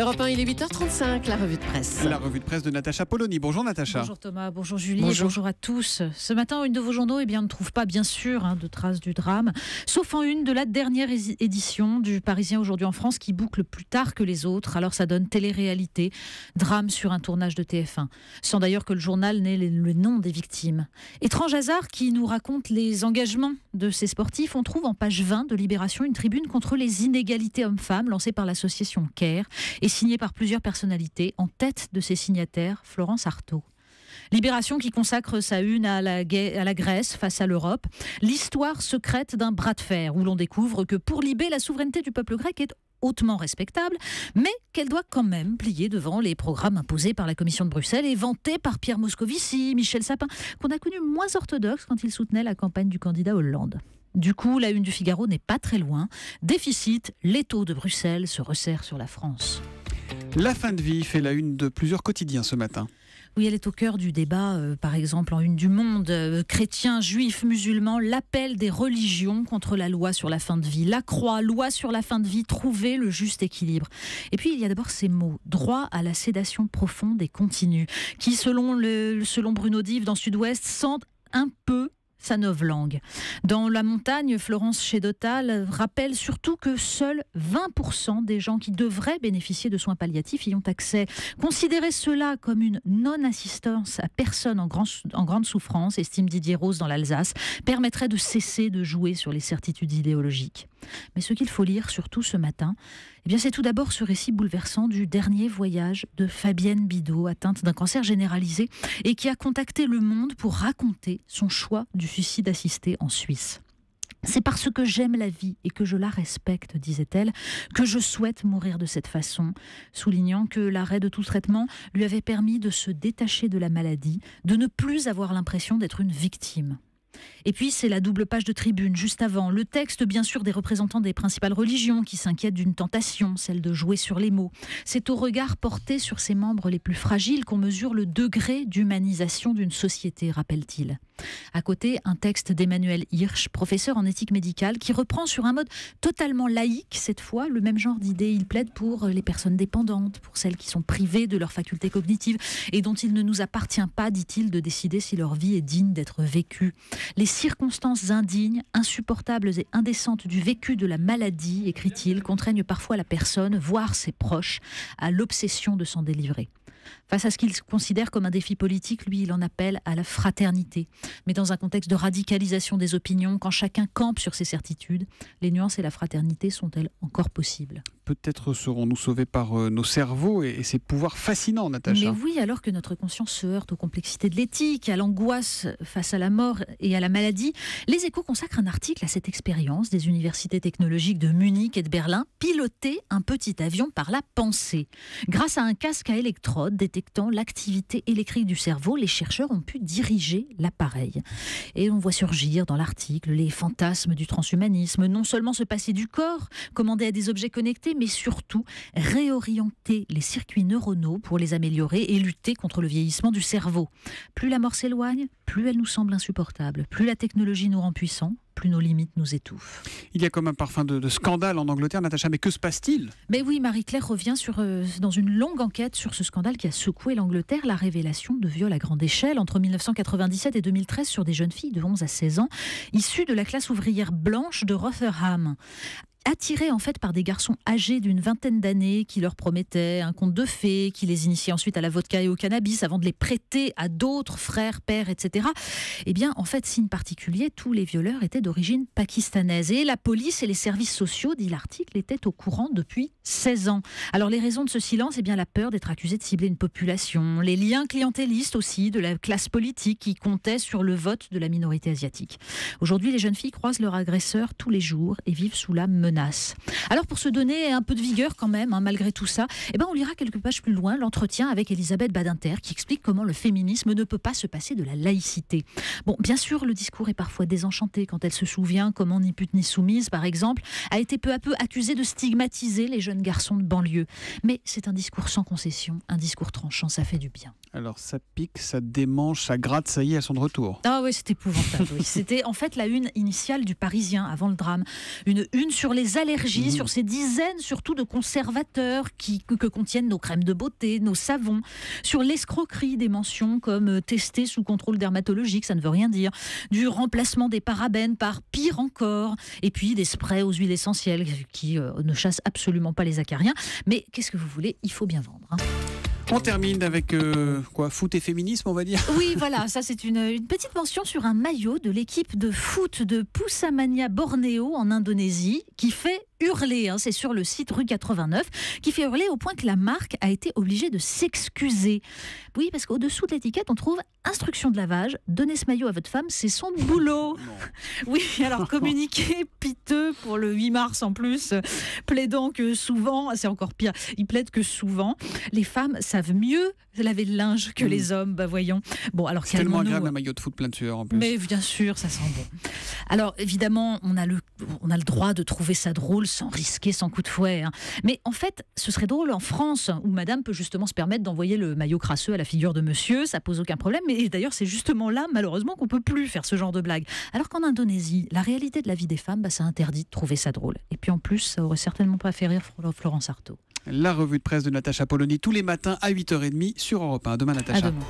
Europe 1, il est 8h35, la revue de presse. La revue de presse de Natacha Polony. Bonjour Natacha. Bonjour Thomas, bonjour Julie, bonjour à tous. Ce matin, une de vos journaux ne trouve pas bien sûr de traces du drame, sauf en une de la dernière édition du Parisien aujourd'hui en France qui boucle plus tard que les autres. Alors ça donne télé-réalité, drame sur un tournage de TF1, sans d'ailleurs que le journal n'ait le nom des victimes. Étrange hasard qui nous raconte les engagements de ces sportifs. On trouve en page 20 de Libération une tribune contre les inégalités hommes-femmes lancée par l'association CARE et signée par plusieurs personnalités. En tête de ses signataires, Florence Artaud. Libération qui consacre sa une à la Grèce face à l'Europe. L'histoire secrète d'un bras de fer où l'on découvre que pour Libé, la souveraineté du peuple grec est hautement respectable, mais qu'elle doit quand même plier devant les programmes imposés par la Commission de Bruxelles et vantés par Pierre Moscovici, Michel Sapin, qu'on a connu moins orthodoxe quand il soutenait la campagne du candidat Hollande. Du coup, la une du Figaro n'est pas très loin. Déficit, l'étau de Bruxelles se resserre sur la France. La fin de vie fait la une de plusieurs quotidiens ce matin. Oui, elle est au cœur du débat, par exemple en une du Monde. Chrétiens, juifs, musulmans, l'appel des religions contre la loi sur la fin de vie. La Croix, loi sur la fin de vie, trouver le juste équilibre. Et puis il y a d'abord ces mots, droit à la sédation profonde et continue, qui selon Bruno Dive dans Sud-Ouest sentent un peu sa novlangue. Dans La Montagne, Florence Chédotal rappelle surtout que seuls 20% des gens qui devraient bénéficier de soins palliatifs y ont accès. Considérer cela comme une non-assistance à personne en grande souffrance, estime Didier Rose dans l'Alsace, permettrait de cesser de jouer sur les certitudes idéologiques. Mais ce qu'il faut lire surtout ce matin, c'est tout d'abord ce récit bouleversant du dernier voyage de Fabienne Bidot, atteinte d'un cancer généralisé et qui a contacté Le Monde pour raconter son choix du suicide assisté en Suisse. C'est parce que j'aime la vie et que je la respecte, disait-elle, que je souhaite mourir de cette façon, soulignant que l'arrêt de tout traitement lui avait permis de se détacher de la maladie, de ne plus avoir l'impression d'être une victime. Et puis c'est la double page de Tribune juste avant, le texte bien sûr des représentants des principales religions qui s'inquiètent d'une tentation, celle de jouer sur les mots. C'est au regard porté sur ses membres les plus fragiles qu'on mesure le degré d'humanisation d'une société, rappelle-t-il. À côté, un texte d'Emmanuel Hirsch, professeur en éthique médicale, qui reprend sur un mode totalement laïque, cette fois, le même genre d'idée. Il plaide pour les personnes dépendantes, pour celles qui sont privées de leurs facultés cognitives et dont il ne nous appartient pas, dit-il, de décider si leur vie est digne d'être vécue. Les circonstances indignes, insupportables et indécentes du vécu de la maladie, écrit-il, contraignent parfois la personne, voire ses proches, à l'obsession de s'en délivrer. Face à ce qu'il considère comme un défi politique, lui, il en appelle à la fraternité. Mais dans un contexte de radicalisation des opinions, quand chacun campe sur ses certitudes, les nuances et la fraternité sont-elles encore possibles ? Peut-être serons-nous sauvés par nos cerveaux et ses pouvoirs fascinants, Natacha. Mais oui, alors que notre conscience se heurte aux complexités de l'éthique, à l'angoisse face à la mort et à la maladie, Les Échos consacrent un article à cette expérience des universités technologiques de Munich et de Berlin, piloter un petit avion par la pensée. Grâce à un casque à électrodes détectant l'activité électrique du cerveau, les chercheurs ont pu diriger l'appareil. Et on voit surgir dans l'article les fantasmes du transhumanisme, non seulement se passer du corps, commander à des objets connectés, mais surtout réorienter les circuits neuronaux pour les améliorer et lutter contre le vieillissement du cerveau. Plus la mort s'éloigne, plus elle nous semble insupportable. Plus la technologie nous rend puissants, plus nos limites nous étouffent. Il y a comme un parfum de scandale en Angleterre, Natacha, mais que se passe-t-il ? Mais oui, Marie-Claire revient dans une longue enquête sur ce scandale qui a secoué l'Angleterre, la révélation de viols à grande échelle entre 1997 et 2013 sur des jeunes filles de 11 à 16 ans, issues de la classe ouvrière blanche de Rotherham. Attirés en fait par des garçons âgés d'une vingtaine d'années qui leur promettaient un conte de fées, qui les initiaient ensuite à la vodka et au cannabis avant de les prêter à d'autres frères, pères, etc. En fait, signe particulier, tous les violeurs étaient d'origine pakistanaise. Et la police et les services sociaux, dit l'article, étaient au courant depuis 16 ans. Alors les raisons de ce silence, la peur d'être accusé de cibler une population, les liens clientélistes aussi de la classe politique qui comptait sur le vote de la minorité asiatique. Aujourd'hui, les jeunes filles croisent leur agresseur tous les jours et vivent sous la menace. Alors pour se donner un peu de vigueur quand même, malgré tout ça, on lira quelques pages plus loin l'entretien avec Elisabeth Badinter qui explique comment le féminisme ne peut pas se passer de la laïcité. Bon, bien sûr, le discours est parfois désenchanté quand elle se souvient comment Ni pute ni soumise, par exemple, a été peu à peu accusée de stigmatiser les jeunes garçons de banlieue. Mais c'est un discours sans concession, un discours tranchant, ça fait du bien. Alors ça pique, ça démange, ça gratte, ça y est, elles sont de retour. Ah oui, c'est épouvantable. Oui. C'était en fait la une initiale du Parisien avant le drame. Une sur les les allergies, sur ces dizaines surtout de conservateurs que contiennent nos crèmes de beauté, nos savons, sur l'escroquerie des mentions comme testé sous contrôle dermatologique, ça ne veut rien dire, du remplacement des parabènes par pire encore, et puis des sprays aux huiles essentielles qui ne chassent absolument pas les acariens. Mais qu'est-ce que vous voulez, il faut bien vendre. On termine avec foot et féminisme, on va dire. Oui, voilà, ça c'est une petite mention sur un maillot de l'équipe de foot de Pusamania Bornéo en Indonésie qui fait hurler, c'est sur le site rue 89, qui fait hurler au point que la marque a été obligée de s'excuser. Oui, parce qu'au-dessous de l'étiquette, on trouve instruction de lavage, donnez ce maillot à votre femme, c'est son boulot. Oui, alors communiqué piteux pour le 8 mars en plus, plaidant que souvent, c'est encore pire, il plaide que souvent, les femmes savent mieux laver le linge que les hommes, voyons. Bon, alors c'est tellement agréable un maillot de foot plein de sueur en plus. Mais bien sûr, ça sent bon. Alors évidemment, on a le droit de trouver ça drôle sans risquer, sans coup de fouet. Mais en fait, ce serait drôle en France, où madame peut justement se permettre d'envoyer le maillot crasseux à la figure de monsieur, ça pose aucun problème. Et d'ailleurs, c'est justement là, malheureusement, qu'on peut plus faire ce genre de blague. Alors qu'en Indonésie, la réalité de la vie des femmes, ça interdit de trouver ça drôle. Et puis en plus, ça aurait certainement pas fait rire Florence Artaud. La revue de presse de Natacha Polony tous les matins à 8h30 sur Europe 1. Demain, Natacha. À demain.